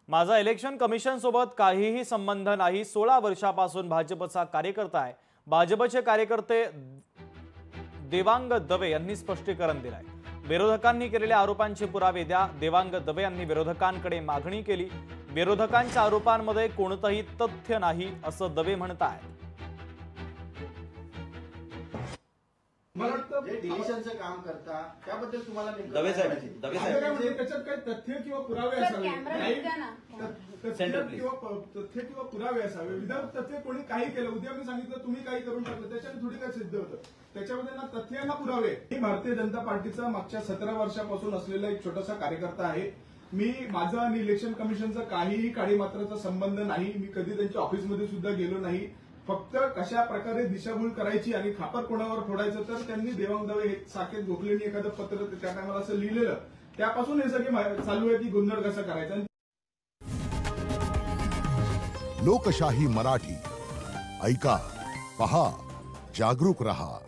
माझा election commission सोबत काहीही संबंध नाही। 16 वर्षापासून भाजपचा कार्यकर्ता आहे। भाजपचे कार्यकर्ते देवांग दवे यांनी स्पष्टीकरण दिलंय। विरोधकांनी केलेल्या आरोपांचे पुरावे द्या। देवांग दवे यांनी विरोधकांकडे मागणी केली। विरोधकांच्या आरोपांमध्ये कोणतंही तथ्य नाही असं दवे म्हणतात। मला वाटतं जे डिलिशनचं काम करता त्याबद्दल तुम्हाला दवे साहेब त्याच्यात काही तथ्य किंवा पुरावे असावे तथ्य किंवा पुरावे असावे। विदाऊट तथ्य कोणी काही केलं, उद्या मी सांगितलं तुम्ही काही करून टाकलं, त्याच्याने थोडी काय सिद्ध होतं। त्याच्यामध्ये ना तथ्य ना पुरावे। मी भारतीय जनता पार्टीचा मागच्या 17 वर्षापासून असलेला एक छोटासा कार्यकर्ता आहे। मी माझा आणि इलेक्शन कमिशनचा काहीही काडीमात्राचा संबंध नाही। मी कधी त्यांच्या ऑफिसमध्ये सुद्धा गेलो नाही। फक्त कशा प्रकारे दिशाभूल करायची आणि खापर कोणावर फोडायचं, तर त्यांनी देवांग दवे साकेत गोखलेंनी एखादं पत्र त्या टायमाला असं लिहिलेलं, त्यापासून हे सगळे चालू आहे की गोंधळ कसा करायचा। लोकशाही मराठी ऐका, पहा, जागरूक रहा।